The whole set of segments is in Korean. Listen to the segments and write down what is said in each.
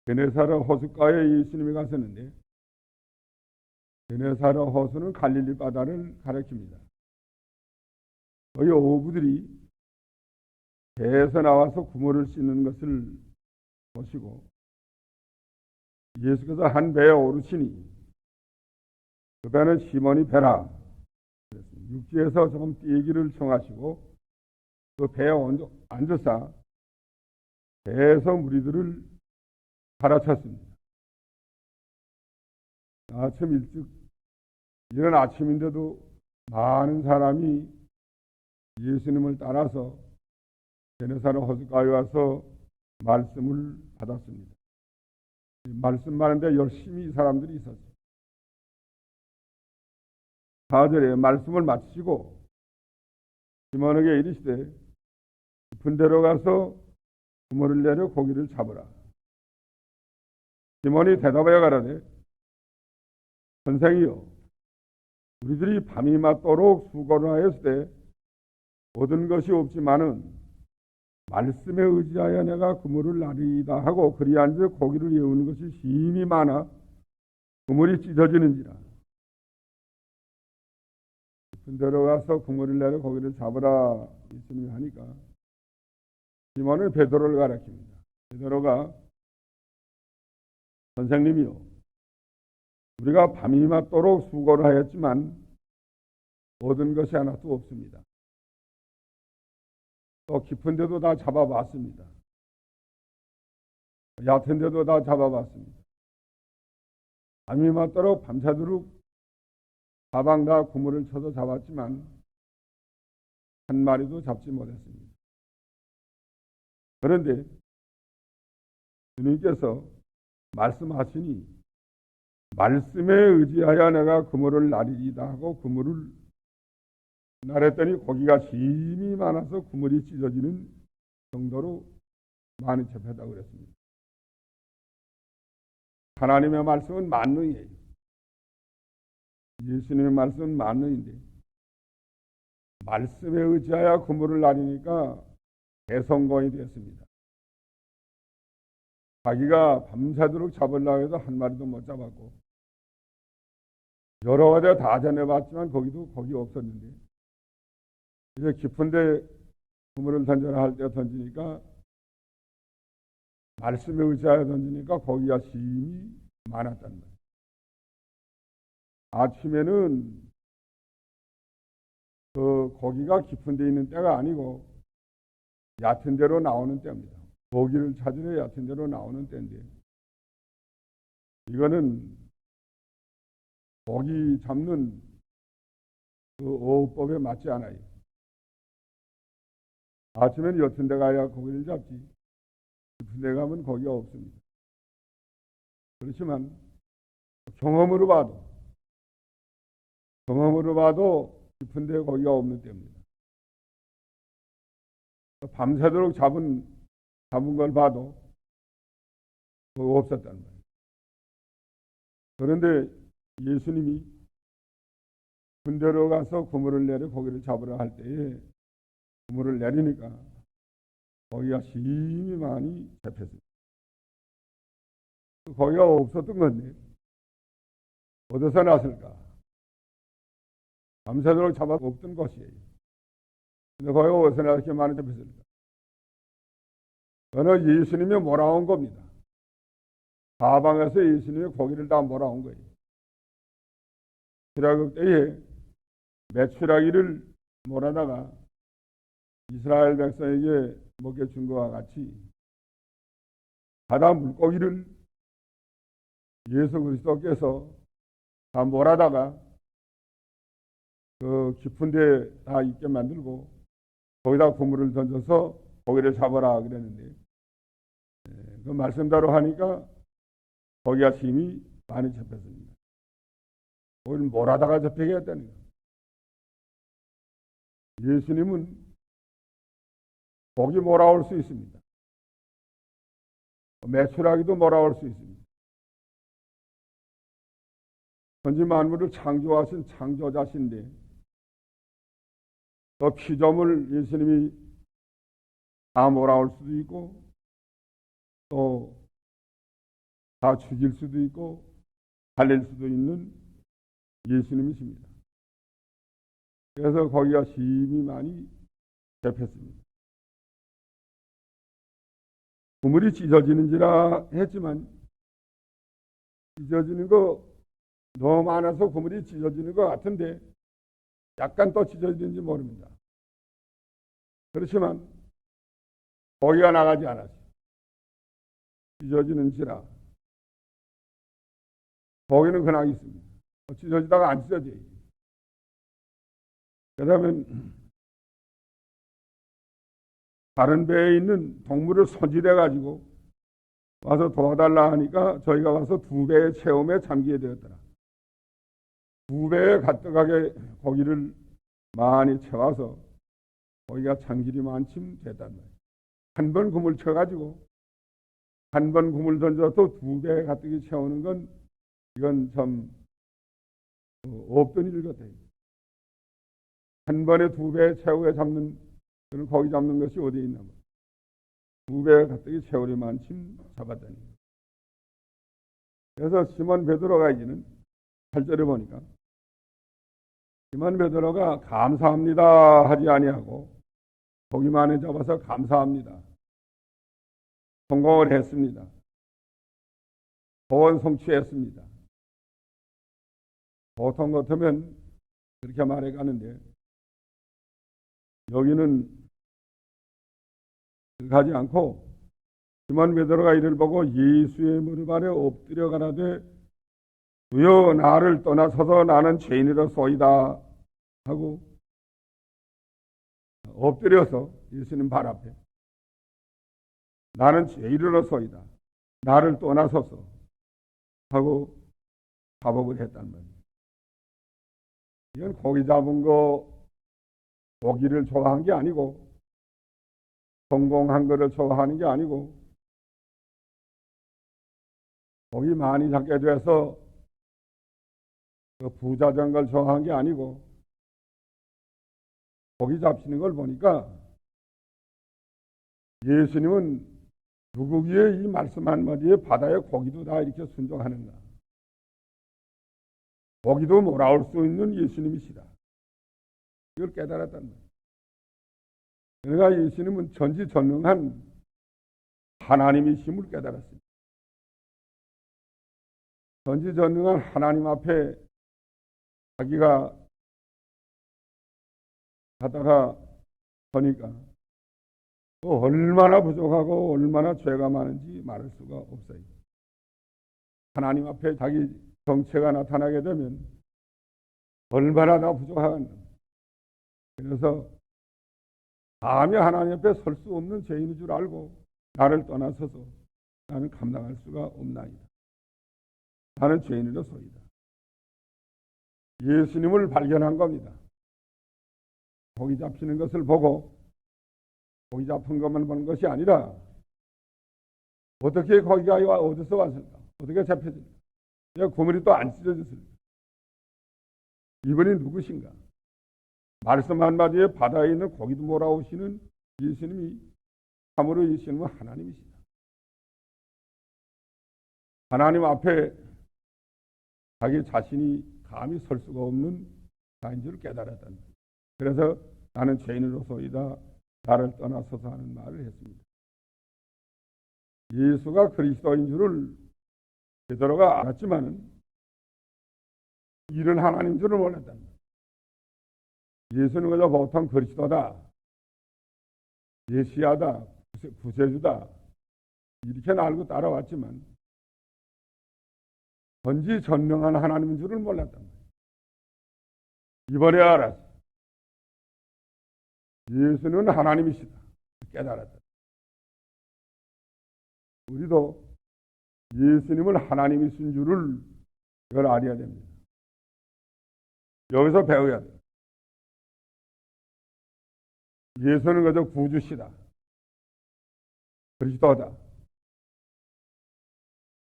게네사렛 호숫가에 예수님이 가셨는데, 게네사렛 호수는 갈릴리 바다를 가리킵니다. 거기 어부들이 배에서 나와서 구멍을 씻는 것을 보시고 예수께서 한 배에 오르시니 그 배는 시몬이 배라. 육지에서 조금 뛰기를 청하시고 그 배에 앉으사 배에서 무리들을 가르쳤습니다. 아침 일찍 이런 아침인데도 많은 사람이 예수님을 따라서 게네사렛 호숫가에 와서 말씀을 받았습니다. 말씀 많은데 열심히 사람들이 있었어요. 4절에 말씀을 마치고 시몬에게 이르시되 깊은 데로 가서 그물을 내려 고기를 잡으라. 시몬이 대답하여 가라되 선생이여 우리들이 밤이 맞도록 수고를 하였을 때 얻은 것이 없지만은 말씀에 의지하여 내가 그물을 나리이다 하고 그리한즉 고기를 예우는 것이 심히 많아 그물이 찢어지는지라. 깊은 데로 가서 그물을 내려 고기를 잡으라 예수님이 하니까 시몬은 베드로를 가리킵니다. 베드로가 선생님이요 우리가 밤이 맞도록 수고를 하였지만 얻은 것이 하나도 없습니다. 또 깊은 데도 다 잡아봤습니다. 얕은 데도 다 잡아봤습니다. 밤이 맞도록 밤새도록 사방 다 그물을 쳐서 잡았지만 한 마리도 잡지 못했습니다. 그런데 주님께서 말씀하시니 말씀에 의지하여 내가 그물을 나리이다 하고 그물을 나랬더니 고기가 심히 많아서 그물이 찢어지는 정도로 많이 잡혔다고 그랬습니다. 하나님의 말씀은 만능이에요. 예수님의 말씀은 만능인데 말씀에 의지하여 그물을 나리니까 대성공이 되었습니다. 자기가 밤새도록 잡으려고 해서 한 마리도 못 잡았고 여러 가지 다 전해봤지만 거기도 고기 없었는데 이제 깊은데 그물을 던져라 할 때 던지니까 말씀에 의지하여 던지니까 고기가 심히 많았단 말이에요. 아침에는 그 고기가 깊은 데 있는 때가 아니고 얕은 데로 나오는 때입니다. 고기를 찾으려 얕은 데로 나오는 때인데 이거는 고기 잡는 그 어업법에 맞지 않아요. 아침에는 옅은 데 가야 고기를 잡지 깊은 데 가면 고기가 없습니다. 그렇지만 경험으로 봐도 깊은 데 고기가 없는 때입니다. 밤새도록 잡은 걸 봐도 없었단 말이에요. 그런데 예수님이 군대로 가서 그물을 내려 고기를 잡으러 할 때에 그물을 내리니까 고기가 심히 많이 잡혔습니다. 고기가 없었던 건데 어디서 났을까? 밤새도록 잡아 없던 것이에요. 근데 고기가 어디서 나서 이렇게 많이 잡혔을까? 그거는 예수님이 몰아온 겁니다. 사방에서 예수님이 고기를 다 몰아온 거예요. 출애굽 때에 메추라기를 몰아다가 이스라엘 백성에게 먹여 준 것과 같이 바다 물고기를 예수 그리스도께서 다 몰아다가 그 깊은 데 다 있게 만들고 거기다 그물을 던져서 고기를 잡아라 그랬는데 그 말씀대로 하니까 고기가 힘이 많이 잡혔습니다. 고기를 몰아다가 잡히게 했다는 거예요. 예수님은 고기 몰아올 수 있습니다. 메추라기도 몰아올 수 있습니다. 천지 만물을 창조하신 창조자신데 또 피조물 예수님이 다 몰아올 수도 있고 또 다 죽일 수도 있고 살릴 수도 있는 예수님이십니다. 그래서 거기가 심히 많이 잡혔습니다. 그물이 찢어지는지라 했지만 찢어지는 거 너무 많아서 그물이 찢어지는 것 같은데 약간 또 찢어지는지 모릅니다. 그렇지만 거기가 나가지 않았어요. 찢어지는지라 거기는 그냥 있습니다. 찢어지다가 안 찢어져요. 그러면 다른 배에 있는 동물을 손질해 가지고 와서 도와달라 하니까 저희가 와서 2배의 체험에 잠기게 되었더라. 2배에 가득하게 고기를 많이 채워서 거기가 장질이 많침 됐단 말이에요. 한 번 그물 쳐가지고 한 번 그물 던져도 2배에 가득히 채우는 건 이건 참 없던 일 같아요. 한 번에 2배에 채우게 잡는 그런 고기 잡는 것이 어디에 있나 봐. 2배에 가득히 채우리만 침 잡았다니. 그래서 시몬 베드로가 이제는 8절에 보니까 시몬 베드로가 감사합니다 하지 아니하고 고기 많이 잡아서 감사합니다. 성공을 했습니다. 소원 성취했습니다. 보통 같으면 그렇게 말해 가는데 여기는 그렇게 하지 않고 시몬 베드로가 이를 보고 예수의 무릎 아래 엎드려 가라되 주여 나를 떠나서서 나는 죄인이로소이다 하고 엎드려서 예수님 발 앞에 나는 죄인이로소이다 나를 떠나서서 하고 자복을 했단 말이에요. 이건 고기 잡은 거 고기를 좋아한 게 아니고 성공한 거를 좋아하는 게 아니고 고기 많이 잡게 돼서 그 부자 된 걸 좋아한 게 아니고 고기 잡히는 걸 보니까 예수님은 누구기에 이 말씀 한마디에 바다의 고기도 다 이렇게 순종하는가. 고기도 몰아올 수 있는 예수님이시다. 이걸 깨달았단 말이에요. 그러니까 예수님은 전지전능한 하나님이심을 깨달았습니다. 전지전능한 하나님 앞에 자기가 가다가 보니까 얼마나 부족하고 얼마나 죄가 많은지 말할 수가 없어요. 하나님 앞에 자기 정체가 나타나게 되면 얼마나 다 부족한가. 그래서 감히 하나님 앞에 설 수 없는 죄인인 줄 알고 나를 떠나서서 나는 감당할 수가 없나이다. 나는 죄인이로소이다. 예수님을 발견한 겁니다. 고기 잡히는 것을 보고 고기 잡힌 것만 보는 것이 아니라 어떻게 고기가 어디서 왔을까? 어떻게 잡혀질까? 왜 그물이 또 안 찢어졌을까? 이분이 누구신가? 말씀 한마디에 바다에 있는 고기도 몰아오시는 예수님이 참으로 예수님은 하나님이시다. 하나님 앞에 자기 자신이 감히 설 수가 없는 자인 줄 깨달았다. 그래서 나는 죄인으로서이다. 나를 떠나서서 하는 말을 했습니다. 예수가 그리스도인 줄을 베드로가 알았지만은 이런 하나님 줄을 몰랐다. 예수는 그저 보통 그리스도다, 메시아다, 구세주다 이렇게 알고 따라왔지만 전지전능한 하나님인 줄을 몰랐다. 이번에 알았어. 예수는 하나님이시다. 깨달았다. 우리도 예수님을 하나님이신 줄을 이걸 알아야 됩니다. 여기서 배워야 돼요. 예수는 그저 구주시다. 그리스도다.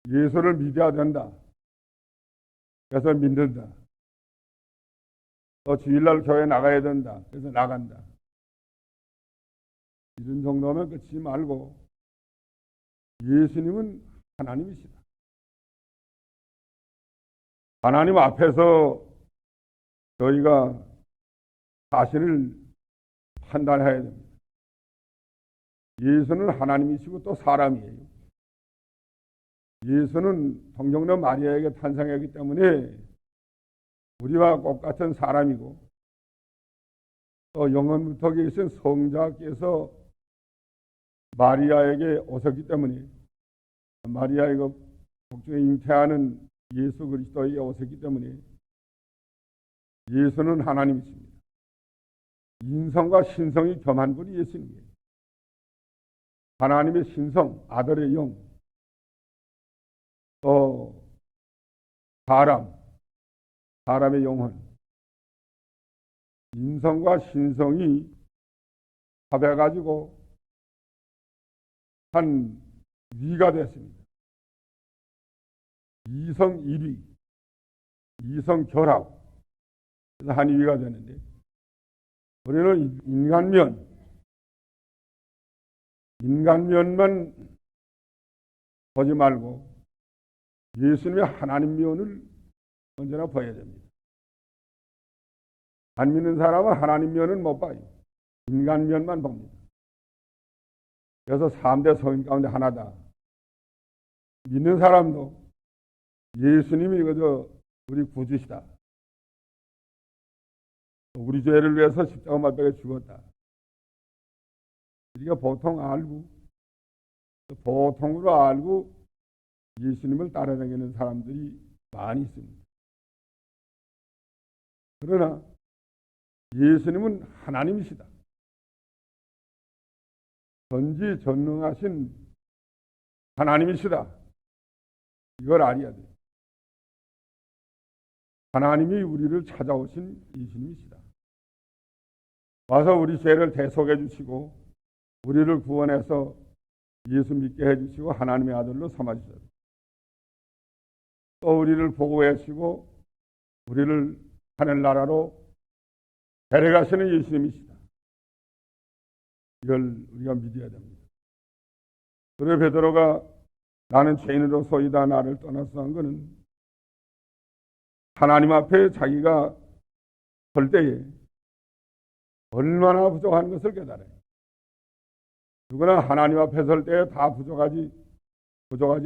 예수를 믿어야 된다. 그래서 믿는다. 또 주일날 교회 나가야 된다. 그래서 나간다. 이런 정도면 끝이 말고 예수님은 하나님이시다. 하나님 앞에서 저희가 자신을 판단해야 됩니다. 예수는 하나님이시고 또 사람이에요. 예수는 동정녀 마리아에게 탄생했기 때문에 우리와 똑같은 사람이고, 또 영원부터 계신 성자께서 마리아에게 오셨기 때문에, 마리아에게 복중에 잉태하는 예수 그리스도에게 오셨기 때문에 예수는 하나님이십니다. 인성과 신성이 겸한 분이 예수님이에요. 하나님의 신성, 아들의 영, 또 사람의 영혼, 인성과 신성이 합해가지고 한 위가 됐습니다. 이성일위, 이성결합, 그래서 한 위가 되는데, 우리는 인간면만 보지 말고 예수님의 하나님 면을 언제나 봐야 됩니다. 안 믿는 사람은 하나님 면은 못 봐요. 인간 면만 봅니다. 그래서 3대 성인 가운데 하나다. 믿는 사람도 예수님이 그저 우리 구주시다. 우리 죄를 위해서 십자가 못박에 죽었다. 우리가 보통으로 알고 예수님을 따라다니는 사람들이 많이 있습니다. 그러나 예수님은 하나님이시다. 전지전능하신 하나님이시다. 이걸 알아야 돼요. 하나님이 우리를 찾아오신 예수님이시다. 와서 우리 죄를 대속해 주시고 우리를 구원해서 예수 믿게 해주시고 하나님의 아들로 삼아주셨다. 또 우리를 보호해 주시고 우리를 하늘나라로 데려가시는 예수님이시다. 이걸 우리가 믿어야 됩니다. 그래 베드로가 나는 죄인으로서이다 나를 떠나서 한 것은 하나님 앞에 자기가 설 때에 얼마나 부족한 것을 깨달아요. 누구나 하나님 앞에 설 때에 다 부족하지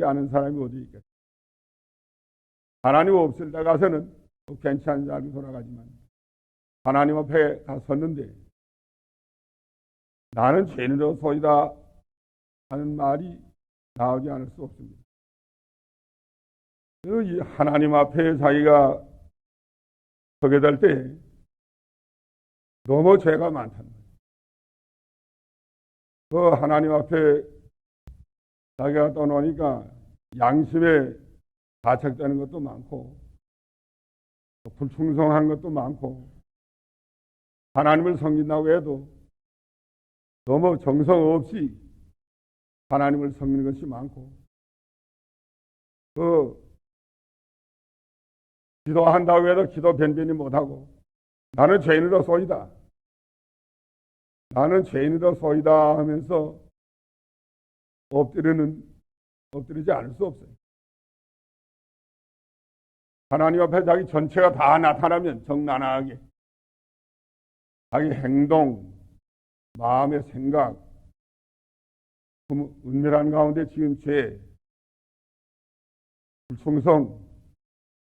않은 사람이 어디 있겠어요. 하나님 없을 때 가서는 괜찮은 줄 알고 돌아가지만 하나님 앞에 다 섰는데 나는 죄인으로서이다 하는 말이 나오지 않을 수 없습니다. 이 하나님 앞에 자기가 서게 될 때 너무 죄가 많다는 거예요. 그 하나님 앞에 자기가 떠나니까 양심에 가책되는 것도 많고 불충성한 것도 많고 하나님을 섬긴다고 해도 너무 정성 없이 하나님을 섬기는 것이 많고 기도한다고 해도 기도 변변히 못하고 나는 죄인으로서이다. 나는 죄인으로서이다 하면서 엎드리지 않을 수 없어요. 하나님 앞에 자기 전체가 다 나타나면 적나라하게 자기 행동, 마음의 생각, 은밀한 가운데 지은 죄,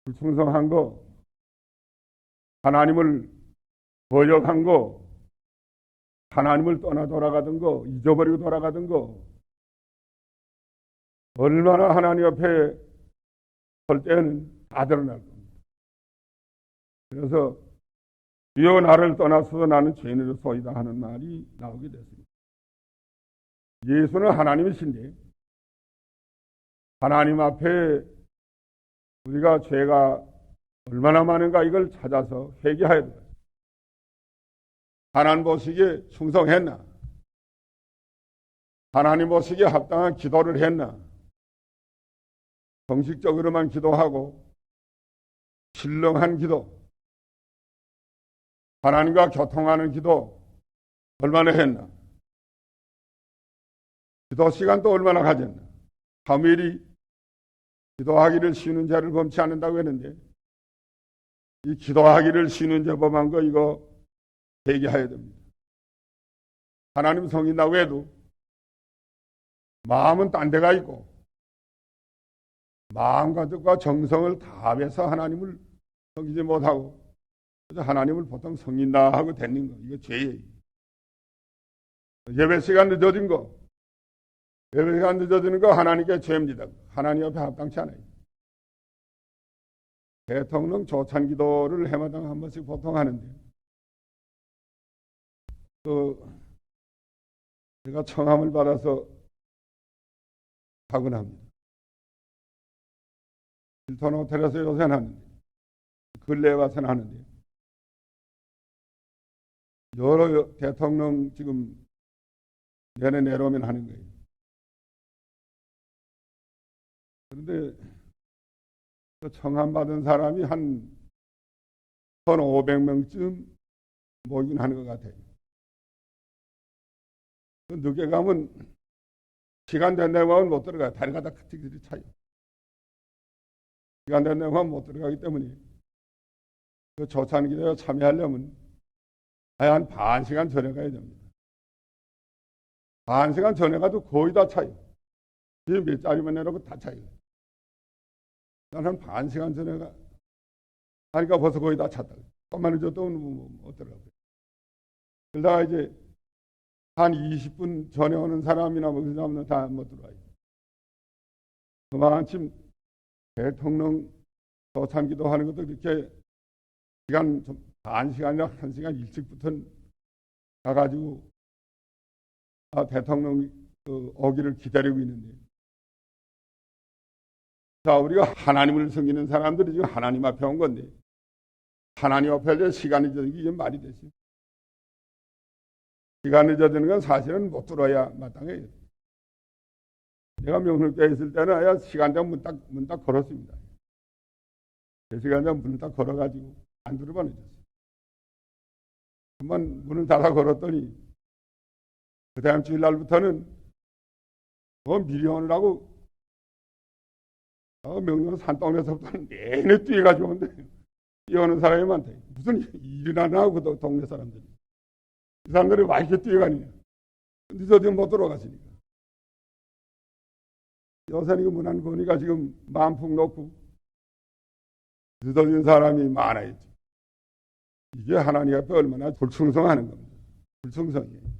불충성한 거, 하나님을 거역한 거, 하나님을 떠나 돌아가던 거, 잊어버리고 돌아가던 거, 얼마나 하나님 앞에 설 때는 다 드러날 겁니다. 그래서 주여 나를 떠나서 나는 죄인으로서이다 하는 말이 나오게 됐습니다. 예수는 하나님이신데 하나님 앞에 우리가 죄가 얼마나 많은가 이걸 찾아서 회개해야 돼요. 하나님 보시기에 충성했나? 하나님 보시기에 합당한 기도를 했나? 정식적으로만 기도하고 신령한 기도, 하나님과 교통하는 기도 얼마나 했나? 기도 시간도 얼마나 가졌나? 3일이 기도하기를 쉬는 자를 범치 않는다고 했는데 이 기도하기를 쉬는 제법한 거 이거 회개해야 됩니다. 하나님 섬긴다고 해도 마음은 딴 데가 있고 마음가짐과 정성을 다해서 하나님을 섬기지 못하고 그래서 하나님을 보통 섬긴다 하고 되는 거 이거 죄예요. 예배 시간 늦어진 거 예배 시간 늦어지는 거 하나님께 죄입니다. 하나님 앞에 합당치 않아요. 대통령 조찬 기도를 해마다 한 번씩 보통 하는데 제가 청함을 받아서 하곤 합니다. 힐튼 호텔에서 요새는 하는데 근래에 와서는 하는데 여러 대통령 지금 내려오면 하는 거예요. 그런데 그 청함 받은 사람이 한 1,500명쯤 모이긴 하는 것 같아요. 늦게 가면 시간 된다고 하면 못 들어가요. 다리가 다 카틱들이 차요. 시간 된다고 하면 못 들어가기 때문에 그 조찬 기도에 참여하려면 한 반 시간 전에 가야 됩니다. 반 시간 전에 가도 거의 다 차요. 지금 몇 자리만 내놓고 다 차요. 한 반 시간 전에 가니까 벌써 거의 다 찼다. 조금만 늦어도 못 들어가요. 그러다가 이제 한 20분 전에 오는 사람이나 뭐 그 사람은 다 못 들어와요. 그만큼 대통령 조찬기도 하는 것도 이렇게 시간 반 시간이나 한 시간 일찍부터 가가지고 대통령 오기를 기다리고 있는데 자 우리가 하나님을 섬기는 사람들이 지금 하나님 앞에 온 건데 하나님 앞에 이제 시간이 늦어지는 게 말이 되지. 시간 늦어지는 건 사실은 못 들어야 마땅해요. 내가 명설교에 있을 때는 아예 시간당 문 딱 걸었습니다. 그 시간당 문을 딱 걸어가지고 안 들어보내줬어요. 한번 문을 닫아 걸었더니 그 다음 주일날부터는 미리 오느라고 명령 산동네에서부터 내내 뛰어가지고 오는데 뛰어오는 사람이 많다. 무슨 일이나 나고 그 동네 사람들이. 이 사람들이 왜 이렇게 뛰어가느냐. 늦어지면 못 들어가시니까. 요새는 그 문안 거니까 지금 마음 푹 놓고 늦어진 사람이 많아요. 이게 하나님 앞에 얼마나 불충성하는 겁니다. 불충성이에요.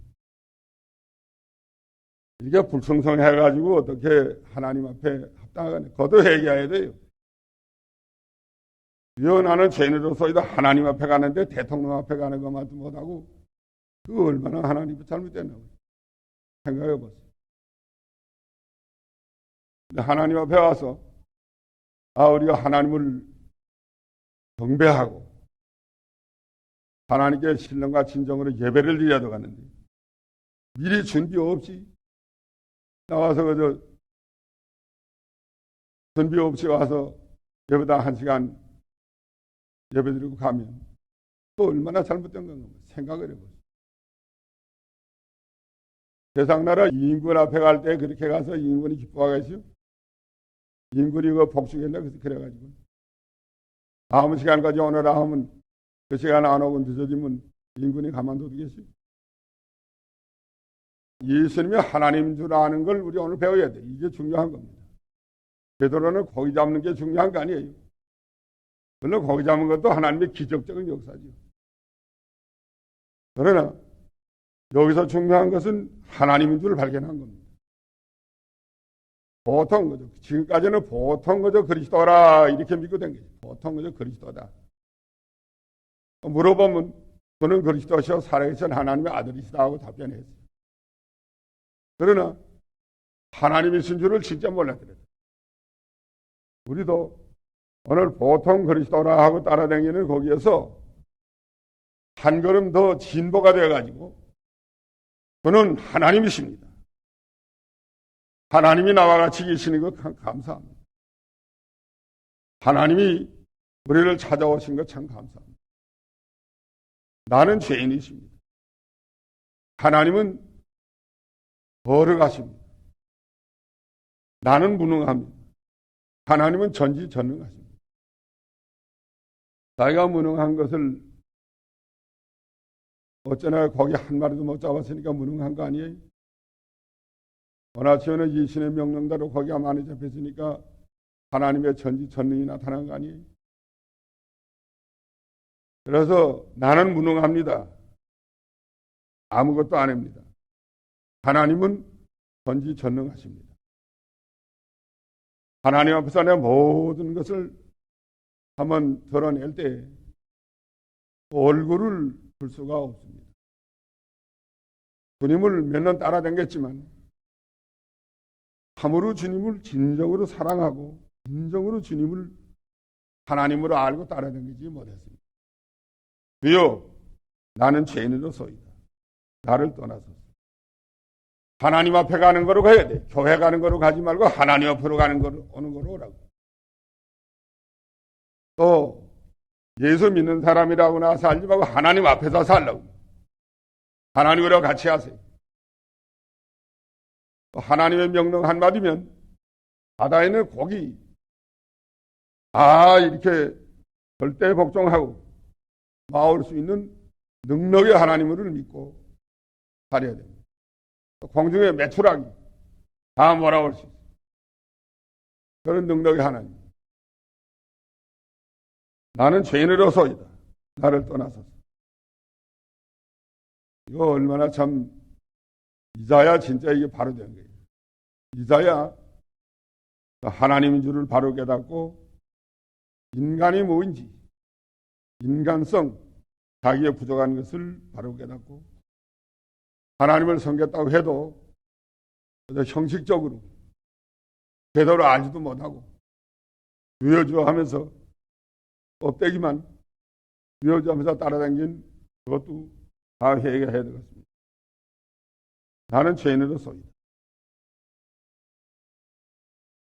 이게 불충성해가지고 어떻게 하나님 앞에 합당하겠냐. 그것도 회개해야 돼요. 나는 죄인으로서이도 하나님 앞에 가는데 대통령 앞에 가는 것만도 못하고 그 얼마나 하나님이 잘못됐나고 생각해 보세요. 근데 하나님 앞에 와서 우리가 하나님을 경배하고 하나님께 신령과 진정으로 예배를 드려야 가는데 미리 준비 없이 나와서 그저 준비 없이 와서 예배당 1시간 예배 드리고 가면 또 얼마나 잘못된 건가 생각을 해보세요. 세상 나라 임금 앞에 갈 때 그렇게 가서 임금이 기뻐하겠어요? 임금이 그 복주겠나? 그래가지고 다음 시간까지 오느라 하면 그 시간 안 오고 늦어지면 임금이 가만두겠어요? 예수님이 하나님인 줄 아는 걸 우리 오늘 배워야 돼. 이게 중요한 겁니다. 베드로는 고기 잡는 게 중요한 거 아니에요. 물론 고기 잡는 것도 하나님의 기적적인 역사죠. 그러나 여기서 중요한 것은 하나님인 줄 발견한 겁니다. 보통 거죠. 지금까지는 보통 거죠. 그리스도라 이렇게 믿고 된 거죠. 보통 거죠. 그리스도다. 물어보면 그는 그리스도시요 살아계신 하나님의 아들이시다 하고 답변했어요. 그러나 하나님이신 줄을 진짜 몰랐더래요. 우리도 오늘 보통 그리스도라 하고 따라다니는 거기에서 한 걸음 더 진보가 되어가지고 그는 하나님이십니다. 하나님이 나와 같이 계시는 것 감사합니다. 하나님이 우리를 찾아오신 것 참 감사합니다. 나는 죄인이십니다. 하나님은 거룩하십니다. 나는 무능합니다. 하나님은 전지전능하십니다. 자기가 무능한 것을 어쩌나 거기 한 마리도 못 잡았으니까 무능한 거 아니에요? 원하시오는 이 신의 명령대로 거기가 많이 잡혔으니까 하나님의 전지전능이 나타난 거 아니에요? 그래서 나는 무능합니다. 아무것도 안 합니다. 하나님은 전지전능하십니다. 하나님 앞에서 내 모든 것을 한번 드러낼 때 얼굴을 볼 수가 없습니다. 주님을 몇 년 따라다녔지만 참으로 주님을 진정으로 사랑하고 진정으로 주님을 하나님으로 알고 따라다니지 못했습니다. 주여, 나는 죄인으로서이다. 나를 떠나소서. 하나님 앞에 가는 거로 가야 돼. 교회 가는 거로 가지 말고 하나님 앞으로 가는 거로 오는 거로 오라고. 또 예수 믿는 사람이라고 나 살지 말고 하나님 앞에서 살라고. 하나님으로 같이 하세요. 하나님의 명령 한마디면 바다에 있는 고기 이렇게 절대 복종하고 나올 수 있는 능력의 하나님을 믿고 살아야 됩니다. 공중의 메추라기 다 몰아올 수 있어요. 그런 능력의 하나님. 나는 죄인으로서이다. 나를 떠나소서. 이거 얼마나 참 이사야 진짜 이게 바로 된 거예요. 이사야 하나님인 줄을 바로 깨닫고 인간이 뭐인지 인간성 자기의 부족한 것을 바로 깨닫고 하나님을 섬겼다고 해도 형식적으로 제대로 알지도 못하고 유여주어하면서 껍데기만 유여주어하면서 따라다닌 그것도 다 회개해야 되겠습니다. 나는 죄인으로서이다.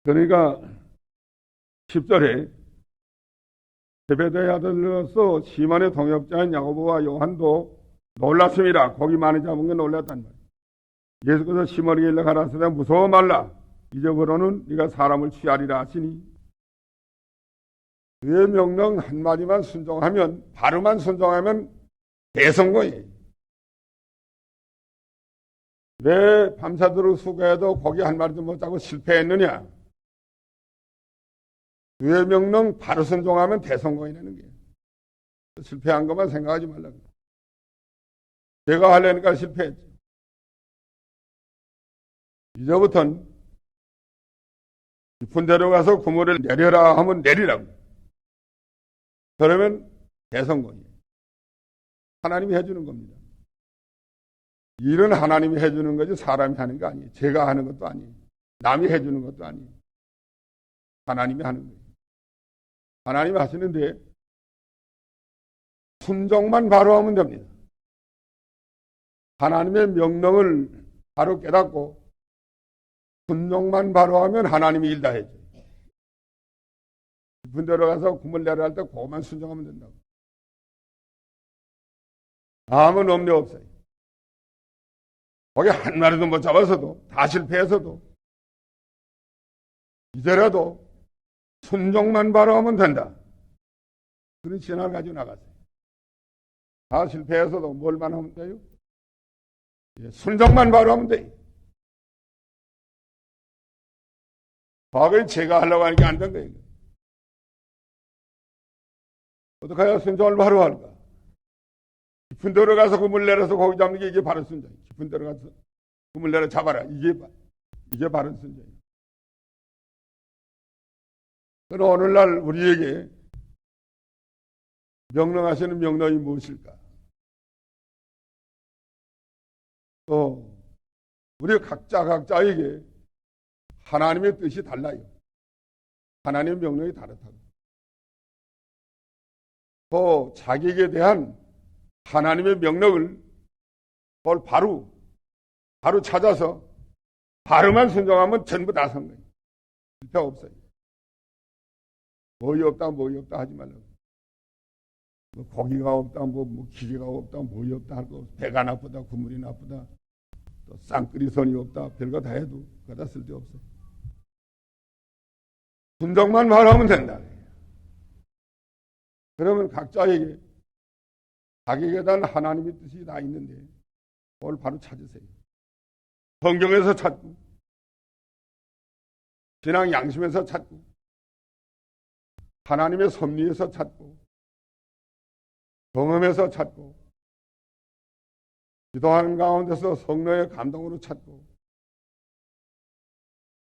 그러니까 10절에 제베데의 아들로서 시몬의 동역자인 야고보와 요한도 놀랐습니다. 고기 많이 잡은 게 놀랐단 말이에요. 예수께서 시몬에게 일러 가라사대 무서워 말라. 이제부로는 네가 사람을 취하리라 하시니 그의 명령 한마디만 순종하면 바로만 순종하면 대성공이에요. 왜 밤새도록 수고해도 고기 한 마리도 못 잡고 실패했느냐? 그의 명령 바로 순종하면 대성공이라는 거예요. 실패한 것만 생각하지 말라고. 제가 하려니까 실패했죠. 이제부터는 깊은 데로 가서 그물을 내려라 하면 내리라고. 그러면 대성공이에요. 하나님이 해주는 겁니다. 일은 하나님이 해주는 거지 사람이 하는 거 아니에요. 제가 하는 것도 아니에요. 남이 해주는 것도 아니에요. 하나님이 하는 거예요. 하나님이 하시는데 순종만 바로 하면 됩니다. 하나님의 명령을 바로 깨닫고 순종만 바로 하면 하나님이 일 다 해줘요. 깊은 데로 가서 구멍 내려 할 때 그것만 순종하면 된다고. 아무 염려 없어요. 거기 한 마리도 못 잡아서도 다 실패해서도 이제라도 순종만 바로 하면 된다. 그런 신앙을 가지고 나가세요. 다 실패해서도 뭘만 하면 돼요? 순종만 바로 하면 돼요. 과거에 제가 하려고 하는 게 안 된 거예요. 어떻게 해야 순종을 바로 할까? 깊은 데로 가서 그물 내려서 고기 잡는 게 이게 바른 순종이에요. 깊은 데로 가서 그물 내려 잡아라. 이게 바른 순종이에요. 그럼 오늘날 우리에게 명령하시는 명령이 무엇일까? 또 우리 각자에게 하나님의 뜻이 달라요. 하나님의 명령이 다르다고. 또 자기에게 대한 하나님의 명령을 바로 찾아서 바로만 순종하면 전부 다 선 거예요. 실패 없어요. 뭐이 없다 하지 말라고. 뭐 고기가 없다, 뭐 기계가 없다, 뭐이 없다 할 거 없어. 배가 나쁘다, 국물이 나쁘다, 또 쌍끌이 선이 없다, 별거 다 해도 그다 쓸데없어. 순종만 말하면 된다. 그러면 각자에게 자기에게 대한 하나님의 뜻이 다 있는데 그걸 바로 찾으세요. 성경에서 찾고 신앙 양심에서 찾고 하나님의 섭리에서 찾고 경험에서 찾고 기도하는 가운데서 성령의 감동으로 찾고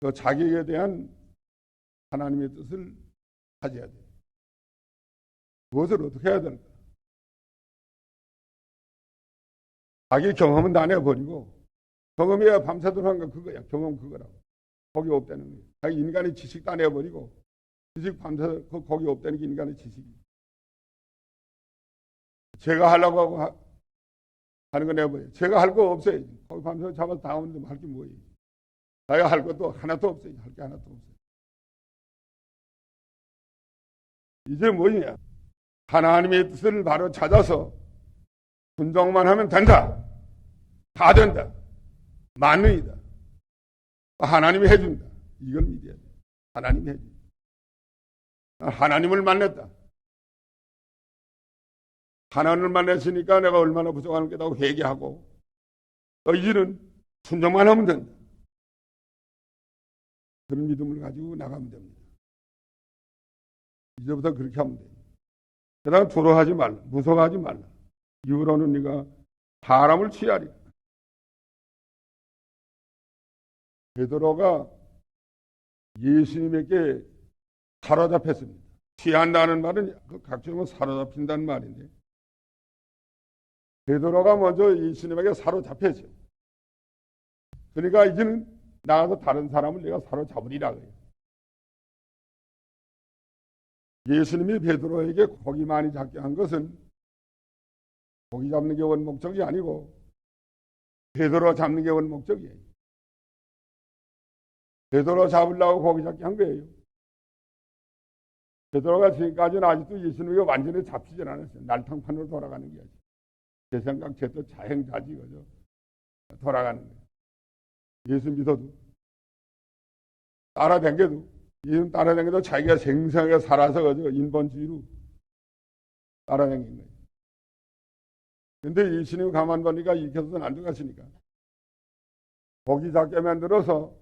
그 자기에게 대한 하나님의 뜻을 찾아야 돼요. 그것을 어떻게 해야 될까? 자기 경험은 다 내버리고 경험이야 밤새도록 한 거 그거야. 경험 그거라고. 거기 없다는 거예요. 자기 인간의 지식 다 내버리고 지식 밤새도록 거기 없다는 게 인간의 지식이에요. 제가 하려고 하고 하는 거 내버려요. 제가 할 거 없어요. 거기 밤새도록 잡아서 다 오는데 할 게 뭐예요? 자기가 할 것도 하나도 없어요. 할 게 하나도 없어요. 이제 뭐냐? 하나님의 뜻을 바로 찾아서 순종만 하면 된다. 다 된다. 만능이다. 하나님이 해준다. 이걸 믿어야 돼. 하나님이 해준다. 하나님을 만났다. 하나님을 만났으니까 내가 얼마나 부족한 게다고 회개하고 이제는 순종만 하면 된다. 그런 믿음을 가지고 나가면 됩니다. 이제부터 그렇게 하면 돼요. 그 다음 두려워하지 말라. 무서워하지 말라. 이후로는 네가 사람을 취하리라. 베드로가 예수님에게 사로잡혔습니다. 취한다는 말은 각종은 사로잡힌다는 말인데 베드로가 먼저 예수님에게 사로잡혔죠. 그러니까 이제는 나가서 다른 사람을 내가 사로잡으리라 그래요. 예수님이 베드로에게 고기 많이 잡게 한 것은 고기 잡는 게 원목적이 아니고 베드로 잡는 게 원목적이에요. 베드로 잡으려고 고기 잡게 한 거예요. 베드로가 지금까지는 아직도 예수님에게 완전히 잡히질 않았어요. 날탕판으로 돌아가는 게 아니죠. 제 생각, 제 또 자행자지, 그죠? 돌아가는 거예요. 예수 믿어도, 따라댕겨도, 예수 따라댕겨도 자기가 생생하게 살아서, 그죠? 인본주의로 따라댕긴 거예요. 근데 예수님 가만 보니까 익혀서는 안 들어가시니까. 고기 잡게 만들어서,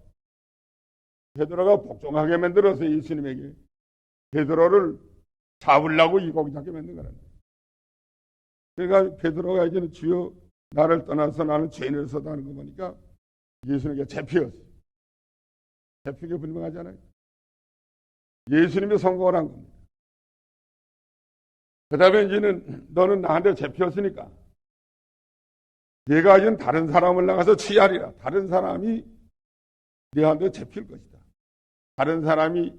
베드로가 복종하게 만들어서 예수님에게 베드로를 잡으려고 이 고기 잡게 만든 거라는 거예요. 그러니까 베드로가 이제는 주여 나를 떠나서 나는 죄인으로서도 하는 거 보니까 예수님에게 잡혔어요. 잡히게 분명하잖아요. 예수님이 선고를 한 겁니다. 그 다음에 이제는 너는 나한테 잡혔으니까 내가 이제는 다른 사람을 나가서 취하리라. 다른 사람이 너한테 잡힐 것이다. 다른 사람을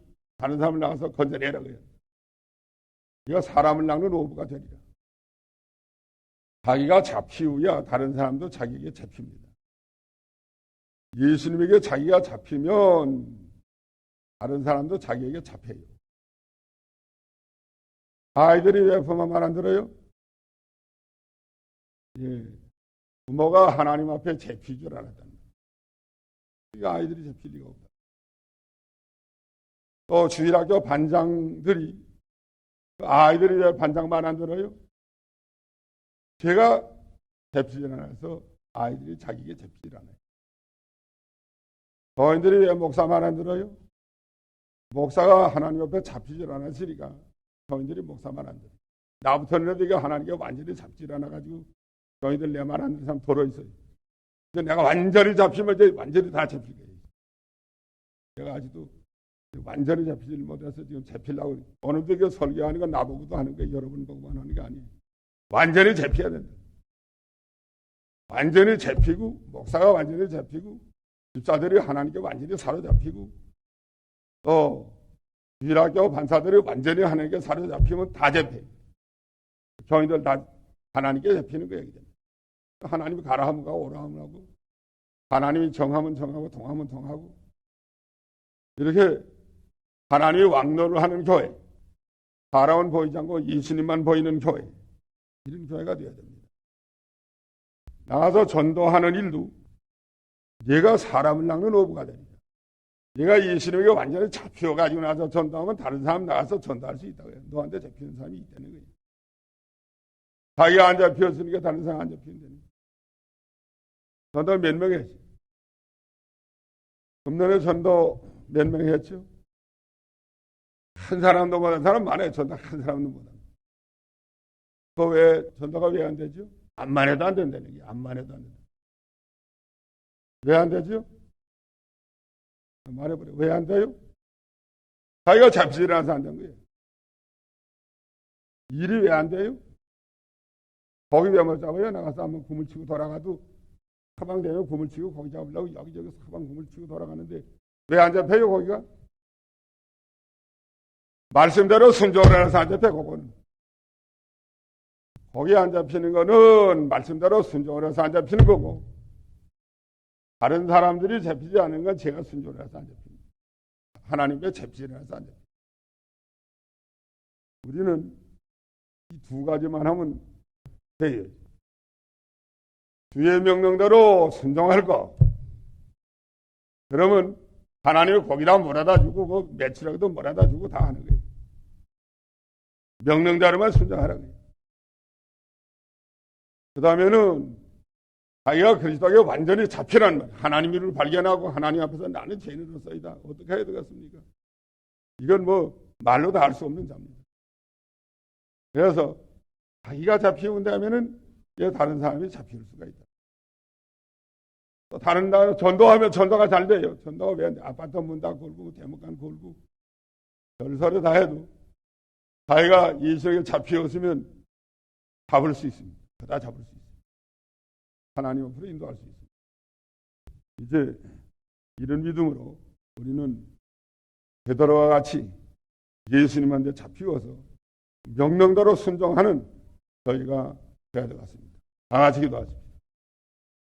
나가서 건져내라 그래요. 네가 사람을 낚는 오부가 되리라. 자기가 잡히우야 다른 사람도 자기에게 잡힙니다. 예수님에게 자기가 잡히면 다른 사람도 자기에게 잡혀요. 아이들이 왜 부모 말 안 들어요? 예, 부모가 하나님 앞에 잡힐 줄 알았단 말이에요. 그러니까 아이들이 잡힐 리가 없다. 또 주일학교 반장들이 아이들이 왜 반장 말 안 들어요? 제가 잡히질 않아서 아이들이 자기에게 잡히질 않아요. 교인들이 왜 목사 말 안 들어요? 목사가 하나님 앞에 잡히질 않았으니까 교인들이 목사 말 안 들어요. 나부터는 이게 하나님께 완전히 잡질 않아가지고 교인들 내 말 안 듣는 사람 돌아 있어요. 근데 내가 완전히 잡히면 이제 완전히 다 잡힐 거예요. 제가 아직도 완전히 잡히질 못해서 지금 잡히려고 오늘도 이게 설교하는 건 나보고도 하는 거예요. 여러분 보고만 하는 게 아니에요. 완전히 잡혀야 된다. 완전히 잡히고 목사가 완전히 잡히고 집사들이 하나님께 완전히 사로잡히고 유일학교 반사들이 완전히 하나님께 사로잡히면 다 잡혀요. 교인들 다 하나님께 잡히는 거예요. 하나님이 가라 하면 가고 오라 하면 하고 하나님이 정하면 정하고 통하면 통하고 이렇게 하나님이 왕노를 하는 교회, 사람은 보이지 않고 예수님만 보이는 교회, 이런 교회가 되어야 됩니다. 나가서 전도하는 일도 내가 사람을 낚는 어부가 됩니다. 네가 예수님에게 완전히 잡혀가지고 나서 전도하면 다른 사람 나가서 전도할 수 있다고 해요. 너한테 잡히는 사람이 있다는 거예요. 자기가 안 잡혔으니까 다른 사람 안 잡히는 거예요. 전도 몇 명 했지? 금년에 전도 몇 명 했죠? 한 사람도 못한 사람 많아요. 전도 한 사람도 못한. 그 왜 전도가 왜 안 되죠? 암만 해도 안 된다는 게. 암만 해도 안 된다. 왜 안 되죠? 말해보래. 왜 안 돼요? 자기가 잡히질 않아서 안 된 거예요. 일이 왜 안 돼요? 거기 왜 못 잡아요? 나가서 한번 구물 치고 돌아가도 사방되면 구물 치고 거기 잡으려고 여기저기 사방 구물 치고 돌아가는데 왜 안 잡혀요? 거기가? 말씀대로 순종을 해서 안 잡혀. 그거는. 거기 안 잡히는 거는 말씀대로 순종을 해서 안 잡히는 거고, 다른 사람들이 잡히지 않은 건 제가 순종을 해서 안 잡힙니다. 하나님께 잡히지 않아서 안 잡힙니다. 우리는 이 두 가지만 하면 돼요. 주의 명령대로 순종할 거. 그러면 하나님이 거기다 몰아다 주고 뭐 며칠이라도 몰아다 주고 다 하는 거예요. 명령대로만 순종하라고. 그 다음에는 자기가 그리스도에게 완전히 잡히라는 말. 하나님을 발견하고 하나님 앞에서 나는 죄인으로서이다. 어떻게 해야 되겠습니까? 이건 뭐 말로 다 할 수 없는 자입니다. 그래서 자기가 잡히고 나면은 다른 사람이 잡힐 수가 있다. 또 다른 나라 전도하면 전도가 잘 돼요. 전도가 왜 안 돼? 아파트 문 다 걸고 대목간 걸고 별소리 다 해도 자기가 예수에게 잡히었으면 잡을 수 있습니다. 다 잡을 수 있습니다. 하나님 앞으로 인도할 수 있습니다. 이제 이런 믿음으로 우리는 베드로와 같이 예수님한테 잡히어서 명령대로 순종하는 저희가 되어야 되겠습니다. 다 같이 기도하십시오.